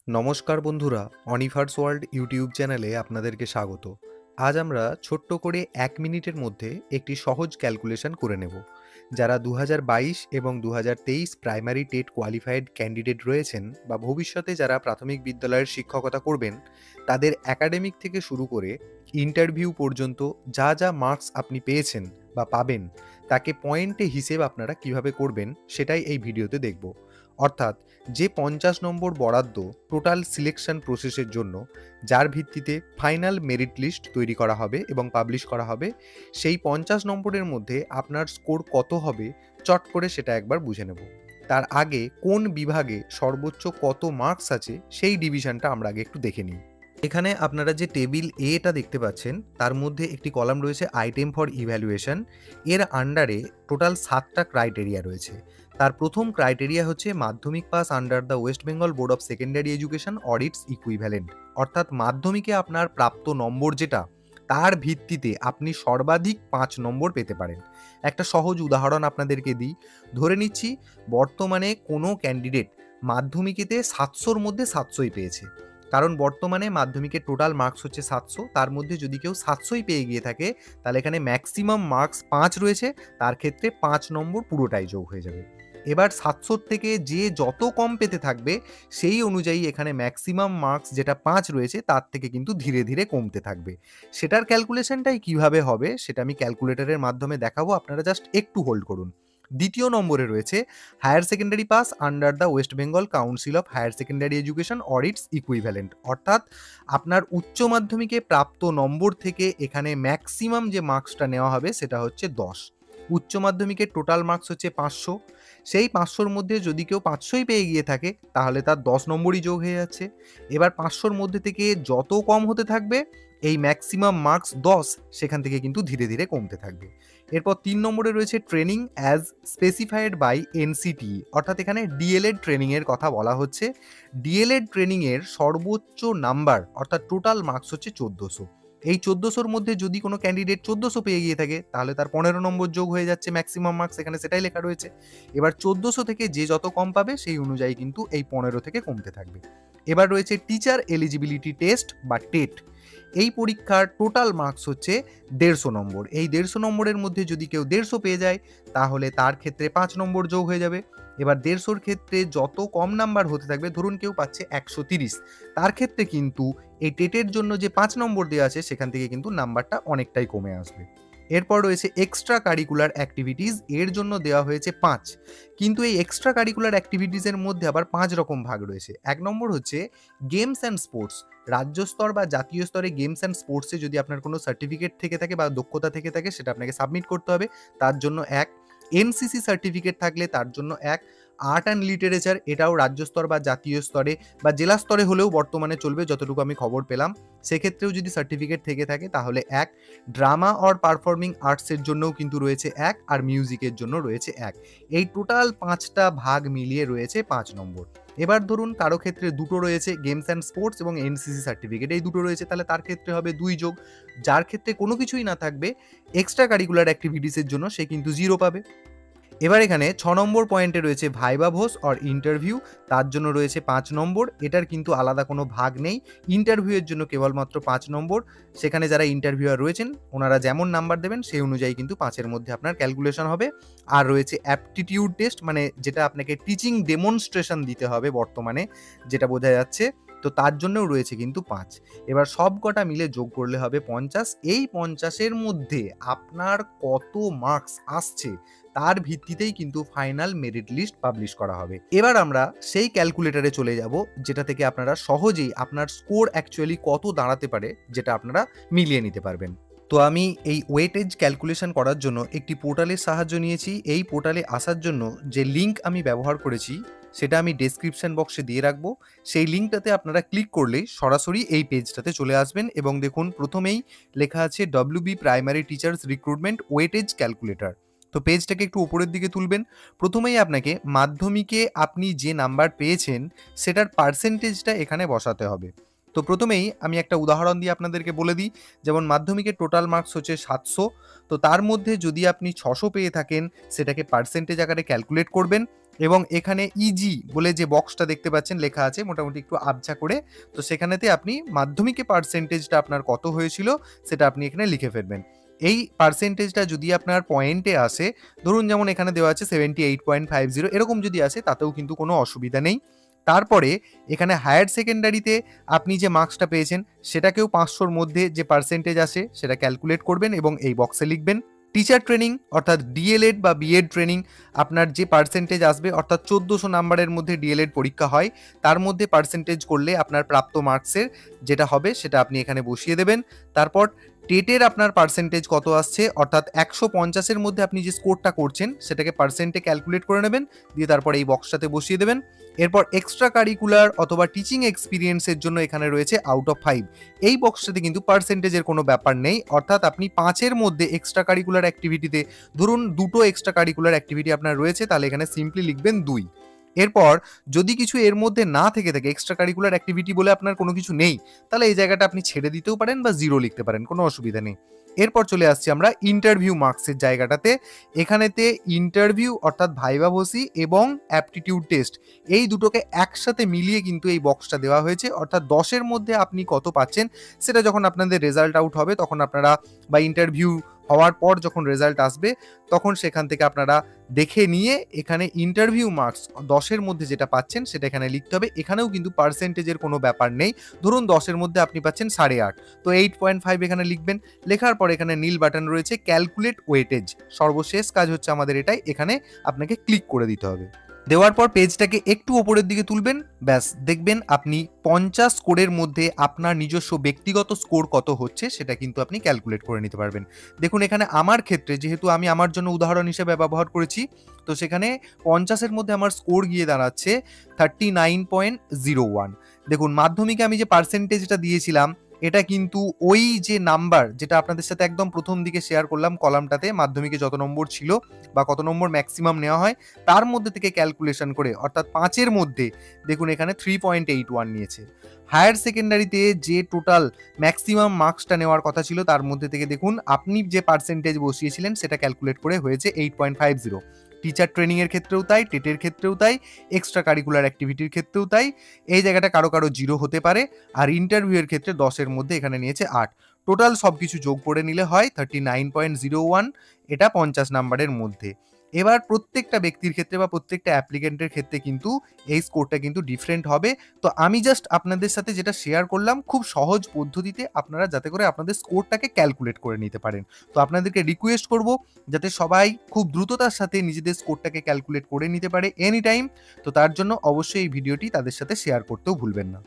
নমস্কার বন্ধুরা, অনিভার্স world YouTube চ্যানেলে আপনাদেরকে স্বাগত। আজ আমরা ছোট্ট করে 1 মিনিটের মধ্যে একটি সহজ ক্যালকুলেশন করে নেব। যারা 2022 এবং 2023 প্রাইমারি টেট কোয়ালিফাইড ক্যান্ডিডেট রয়েছেন বা ভবিষ্যতে যারা প্রাথমিক বিদ্যালয়ের শিক্ষকতা করবেন, তাদের একাডেমিক থেকে শুরু করে ইন্টারভিউ পর্যন্ত যা যা মার্কস আপনি পেয়েছেন বা পাবেন, তাকে পয়েন্টে হিসেব আপনারা কিভাবে করবেন সেটাই এই ভিডিওতে দেখব। অর্থাৎ যে 50 নম্বর বরাদ্দ টোটাল সিলেকশন প্রসেসের জন্য, যার ভিত্তিতে ফাইনাল মেরিট লিস্ট তৈরি করা হবে এবং পাবলিশ করা হবে, সেই 50 নম্বরের মধ্যে আপনার স্কোর কত হবে চট করে সেটা একবার বুঝে নেব। তার আগে কোন বিভাগে সর্বোচ্চ কত মার্কস আছে সেই ডিভিশনটা আমরা আগে একটু দেখে নিই। এখানে আপনারা যে টেবিল এটা দেখতে পাচ্ছেন, তার মধ্যে একটি কলাম রয়েছে আইটেম ফর ইভ্যালুয়েশন। এর আন্ডারে টোটাল 7টা ক্রাইটেরিয়া রয়েছে। তার প্রথম ক্রাইটেরিয়া হচ্ছে মাধ্যমিক pass under the West Bengal board of secondary Education or its equivalent. অর্থাৎ মাধ্যমিকে আপনার প্রাপ্ত নম্বর যেটা, তার ভিত্তিতে আপনি সর্বাধিক 5 নম্বর পেতে পারেন। একটা সহজ উদাহরণ আপনাদেরকে দিই। ধরে নিচ্ছি বর্তমানে কোনো ক্যান্ডিডেট মাধ্যমিকেতে 700-র মধ্যে 700ই পেয়েছে। কারণ বর্তমানে মাধ্যমিকের টোটাল মার্কস হচ্ছে 700, তার মধ্যে যদি কেউ 700ই পেয়ে গিয়ে থাকে, তাহলে এখানে ম্যাক্সিমাম মার্কস 5 রয়েছে, তার ক্ষেত্রে 5 নম্বর পুরোটাই যোগ হয়ে যাবে। এবার 700 থেকে যে যত কম পেতে থাকবে, সেই অনুযায়ী এখানে ম্যাক্সিমাম মার্কস যেটা 5 রয়েছে তার থেকে কিন্তু ধীরে ধীরে কমতে থাকবে। সেটার ক্যালকুলেশনটাই কিভাবে হবে সেটা আমি ক্যালকুলেটরের মাধ্যমে দেখাবো, আপনারা জাস্ট একটু হোল্ড করুন। দ্বিতীয় নম্বরে রয়েছে higher secondary pass under the West Bengal Council of Higher Secondary Education or its equivalent. অর্থাৎ আপনার উচ্চ মাধ্যমিকে প্রাপ্ত নম্বর থেকে এখানে ম্যাক্সিমাম যে মার্কসটা নেওয়া হবে সেটা হচ্ছে 10। উচ্চ মাধ্যমিকের টোটাল মার্কস হচ্ছে 500। সেই 500-র মধ্যে যদি কেউ 500ই পেয়ে গিয়ে থাকে, তাহলে তার 10 নম্বরই যোগ হয়ে যাচ্ছে। এবার 500-র মধ্যে থেকে যত কম হতে থাকবে, এই ম্যাক্সিমাম মার্কস 10 সেখান থেকে কিন্তু ধীরে ধীরে কমতে থাকবে। এরপর 3 নম্বরে রয়েছে training as specified by NCTE. অর্থাৎ এখানে ডিএলএড ট্রেনিংয়ের কথা বলা হচ্ছে। ডিএলএড ট্রেনিংয়ের সর্বোচ্চ নাম্বার অর্থাৎ টোটাল মার্কস হচ্ছে 1400। এই 1400-র মধ্যে যদি কোনো ক্যান্ডিডেট 1400 পেয়ে গিয়ে থাকে, তাহলে তার 15 নম্বর যোগ হয়ে যাচ্ছে ম্যাক্সিমাম মার্কস, এখানে সেটাই লেখা রয়েছে। এবার 1400 থেকে যে যত কম পাবে সেই অনুযায়ী কিন্তু এই 15 থেকে কমতে থাকবে। এবার রয়েছে টিচার এলিজিবিলিটি টেস্ট বা টেট। এই পরীক্ষার টোটাল মার্কস হচ্ছে 150 নম্বর। এই 150 নম্বরের মধ্যে যদি কেউ 150 পেয়ে যায়, তাহলে তার ক্ষেত্রে 5 নম্বর যোগ হয়ে যাবে। এবার 150-র ক্ষেত্রে যত কম নাম্বার হতে থাকবে, ধরুন কেউ পাচ্ছে 130, তার ক্ষেত্রে কিন্তু এই টেটের জন্য যে 5 নম্বর দেওয়া আছে সেখান থেকে কিন্তু নাম্বারটা অনেকটাই কমে আসবে। এরপর রয়েছে এক্সট্রা কারিকুলার অ্যাক্টিভিটিস, এর জন্য দেওয়া হয়েছে 5। কিন্তু এই এক্সট্রা কারিকুলার অ্যাক্টিভিটিসের মধ্যে আবার 5 রকম ভাগ রয়েছে। 1 নম্বর হচ্ছে গেমস অ্যান্ড স্পোর্টস। রাজ্য স্তর বা জাতীয় স্তরে গেমস অ্যান্ড স্পোর্টসে যদি আপনার কোনো সার্টিফিকেট থেকে থাকে বা দক্ষতা থেকে থাকে, সেটা আপনাকে সাবমিট করতে হবে, তার জন্য 1। এনসিসি সার্টিফিকেট থাকলে তার জন্য 1। আর্ট অ্যান্ড লিটারেচার, এটাও রাজ্য স্তর বা জাতীয় স্তরে বা জেলা স্তরে হলেও বর্তমানে চলবে যতটুকু আমি খবর পেলাম, সেক্ষেত্রেও যদি সার্টিফিকেট থেকে থাকে তাহলে 1। ড্রামা অর পারফর্মিং আর্টসের জন্যও কিন্তু রয়েছে 1, আর মিউজিকের জন্য রয়েছে 1। এই টোটাল 5টা ভাগ মিলিয়ে রয়েছে 5 নম্বর। এবার ধরুন কারো ক্ষেত্রে 2টো রয়েছে, গেমস অ্যান্ড স্পোর্টস এবং এনসিসি সার্টিফিকেট, এই 2টো রয়েছে, তাহলে তার ক্ষেত্রে হবে 2 যোগ। যার ক্ষেত্রে কোনো কিছুই না থাকবে এক্সট্রা কারিকুলার অ্যাক্টিভিটিসের জন্য, সে কিন্তু 0 পাবে। এবার এখানে 6 নম্বর পয়েন্টে রয়েছে ভাইবা ভোস অর ইন্টারভিউ, তার জন্য রয়েছে 5 নম্বর। এটার কিন্তু আলাদা কোনো ভাগ নেই, ইন্টারভিউয়ের জন্য কেবলমাত্র 5 নম্বর। সেখানে যারা ইন্টারভিউয়ার রয়েছেন ওনারা যেমন নাম্বার দেবেন সেই অনুযায়ী কিন্তু 5-এর মধ্যে আপনার ক্যালকুলেশন হবে। আর রয়েছে অ্যাপটিটিউড টেস্ট, মানে যেটা আপনাকে টিচিং ডেমনস্ট্রেশন দিতে হবে বর্তমানে, যেটা বোঝা যাচ্ছে, তো তার জন্যও রয়েছে কিন্তু 5। এবার সব কটা মিলে যোগ করলে হবে 50। এই 50-এর মধ্যে আপনার কত মার্কস আসছে তার ভিত্তিতেই কিন্তু ফাইনাল মেরিট লিস্ট পাবলিশ করা হবে। এবার আমরা সেই ক্যালকুলেটরে চলে যাব যেটা থেকে আপনারা সহজেই আপনার স্কোর অ্যাকচুয়ালি কত দাঁড়াতে পারে যেটা আপনারা মিলিয়ে নিতে পারবেন। তো আমি এই ওয়েটেজ ক্যালকুলেশন করার জন্য একটি পোর্টালের সাহায্য নিয়েছি। এই পোর্টালে আসার জন্য যে লিঙ্ক আমি ব্যবহার করেছি সেটা আমি ডেসক্রিপশন বক্সে দিয়ে রাখবো। সেই লিঙ্কটাতে আপনারা ক্লিক করলেই সরাসরি এই পেজটাতে চলে আসবেন এবং দেখুন প্রথমেই লেখা আছে WB primary teachers recruitment weightage calculator. তো পেজটাকে একটু উপরের দিকে তুলবেন। প্রথমেই আপনাকে মাধ্যমিকে আপনি যে নাম্বার পেয়েছেন সেটার পার্সেন্টেজটা এখানে বসাতে হবে। তো প্রথমেই আমি একটা উদাহরণ দিয়ে আপনাদেরকে বলে দিই, যেমন মাধ্যমিকের টোটাল মার্কস হচ্ছে 700, তো তার মধ্যে যদি আপনি 600 পেয়ে থাকেন সেটাকে পার্সেন্টেজ আকারে ক্যালকুলেট করবেন। এবং এখানে ইজি বলে যে বক্সটা দেখতে পাচ্ছেন লেখা আছে মোটামুটি একটু আবঝা করে, তো সেখানেতে আপনি মাধ্যমিকে পার্সেন্টেজটা আপনার কত হয়েছিল সেটা আপনি এখানে লিখে ফেলবেন। এই পার্সেন্টেজটা যদি আপনার পয়েন্টে আসে, ধরুন যেমন এখানে দেওয়া আছে 78.50, এরকম যদি আসে তাতেও কিন্তু কোনো অসুবিধা নেই। তারপরে এখানে হায়ার সেকেন্ডারিতে আপনি যে মার্কসটা পেয়েছেন সেটাকেও 500-র মধ্যে যে পার্সেন্টেজ আসে সেটা ক্যালকুলেট করবেন এবং এই বক্সে লিখবেন। টিচার ট্রেনিং অর্থাৎ ডিএলএড বা বিএড ট্রেনিং আপনার যে পার্সেন্টেজ আসবে, অর্থাৎ 1400 নাম্বারের মধ্যে ডিএলএড পরীক্ষা হয়, তার মধ্যে পার্সেন্টেজ করলে আপনার প্রাপ্ত মার্কসের যেটা হবে সেটা আপনি এখানে বসিয়ে দেবেন। তারপর টেটের আপনার পার্সেন্টেজ কত আসছে, অর্থাৎ 150-এর মধ্যে আপনি যে স্কোরটা করছেন সেটাকে পার্সেন্টে ক্যালকুলেট করে নেবেন, দিয়ে তারপর এই বক্সটাতে বসিয়ে দেবেন। এরপর এক্সট্রা কারিকুলার অথবা টিচিং এক্সপিরিয়েন্সের জন্য এখানে রয়েছে আউট অফ 5। এই বক্সটাতে কিন্তু পার্সেন্টেজের কোনো ব্যাপার নেই, অর্থাৎ আপনি 5-এর মধ্যে এক্সট্রা কারিকুলার অ্যাক্টিভিটিতে ধরুন 2টো এক্সট্রা কারিকুলার অ্যাক্টিভিটি আপনার রয়েছে, তাহলে এখানে সিম্পলি লিখবেন 2। এরপর যদি কিছু এর মধ্যে না থেকে থাকে, এক্সট্রা কারিকুলার অ্যাক্টিভিটি বলে আপনার কোনো কিছু নেই, তাহলে এই জায়গাটা আপনি ছেড়ে দিতেও পারেন বা 0 লিখতে পারেন, কোনো অসুবিধা নেই। এরপর চলে আসছি আমরা ইন্টারভিউ মার্কসের জায়গাটাতে। এখানেতে ইন্টারভিউ অর্থাৎ ভাইভাভসি এবং অ্যাপটিটিউড টেস্ট এই দুটোকে একসাথে মিলিয়ে কিন্তু এই বক্সটা দেওয়া হয়েছে, অর্থাৎ 10-এর মধ্যে আপনি কত পাচ্ছেন সেটা যখন আপনাদের রেজাল্ট আউট হবে তখন আপনারা, বা ইন্টারভিউ হওয়ার পর যখন রেজাল্ট আসবে তখন সেখান থেকে আপনারা দেখে নিয়ে এখানে ইন্টারভিউ মার্কস 10-এর মধ্যে যেটা পাচ্ছেন সেটা এখানে লিখতে হবে। এখানেও কিন্তু পার্সেন্টেজের কোনো ব্যাপার নেই। ধরুন 10-এর মধ্যে আপনি পাচ্ছেন 8.5, তো 8.5 এখানে লিখবেন। লেখার পর এখানে নীল বাটন রয়েছে ক্যালকুলেট ওয়েটেজ, সর্বশেষ কাজ হচ্ছে আমাদের এটাই, এখানে আপনাকে ক্লিক করে দিতে হবে। দেওয়ার পর পেজটাকে একটু ওপরের দিকে তুলবেন, ব্যাস দেখবেন আপনি 50 স্কোরের মধ্যে আপনার নিজস্ব ব্যক্তিগত স্কোর কত হচ্ছে সেটা কিন্তু আপনি ক্যালকুলেট করে নিতে পারবেন। দেখুন এখানে আমার ক্ষেত্রে যেহেতু আমি আমার জন্য উদাহরণ হিসেবে ব্যবহার করেছি, তো সেখানে 50-এর মধ্যে আমার স্কোর গিয়ে দাঁড়াচ্ছে 39.01। দেখুন মাধ্যমিকে আমি যে পার্সেন্টেজটা দিয়েছিলাম এটা কিন্তু ওই যে নাম্বার যেটা আপনাদের সাথে একদম প্রথম দিকে শেয়ার করলাম কলামটাতে, মাধ্যমিকে যত নম্বর ছিল বা কত নম্বর ম্যাক্সিমাম নেওয়া হয় তার মধ্যে থেকে ক্যালকুলেশন করে, অর্থাৎ 5-এর মধ্যে দেখুন এখানে 3.81 নিয়েছে। হায়ার সেকেন্ডারিতে যে টোটাল ম্যাক্সিমাম মার্কসটা নেওয়ার কথা ছিল তার মধ্যে থেকে দেখুন আপনি যে পার্সেন্টেজ বসিয়েছিলেন সেটা ক্যালকুলেট করে হয়েছে 8.50। টিচার ট্রেনিংয়ের ক্ষেত্রেও তাই, টেটের ক্ষেত্রেও তাই, এক্সট্রা কারিকুলার অ্যাক্টিভিটির ক্ষেত্রেও তাই। এই জায়গাটা কারো কারো 0 হতে পারে। আর ইন্টারভিউয়ের ক্ষেত্রে 10-এর মধ্যে এখানে নিয়েছে 8। টোটাল সব কিছু যোগ করে নিলে হয় 39.01, এটা 50 নাম্বারের মধ্যে। এবার প্রত্যেকটা ব্যক্তির ক্ষেত্রে বা প্রত্যেকটা অ্যাপ্লিকেন্টের ক্ষেত্রে কিন্তু এই স্কোরটা কিন্তু ডিফারেন্ট হবে। তো আমি জাস্ট আপনাদের সাথে যেটা শেয়ার করলাম খুব সহজ পদ্ধতিতে আপনারা যাতে করে আপনাদের স্কোরটাকে ক্যালকুলেট করে নিতে পারেন। তো আপনাদেরকে রিকোয়েস্ট করব যাতে সবাই খুব দ্রুততার সাথে নিজেদের স্কোরটাকে ক্যালকুলেট করে নিতে পারে এনি টাইম। তো তার জন্য অবশ্যই এই ভিডিওটি তাদের সাথে শেয়ার করতেও ভুলবেন না।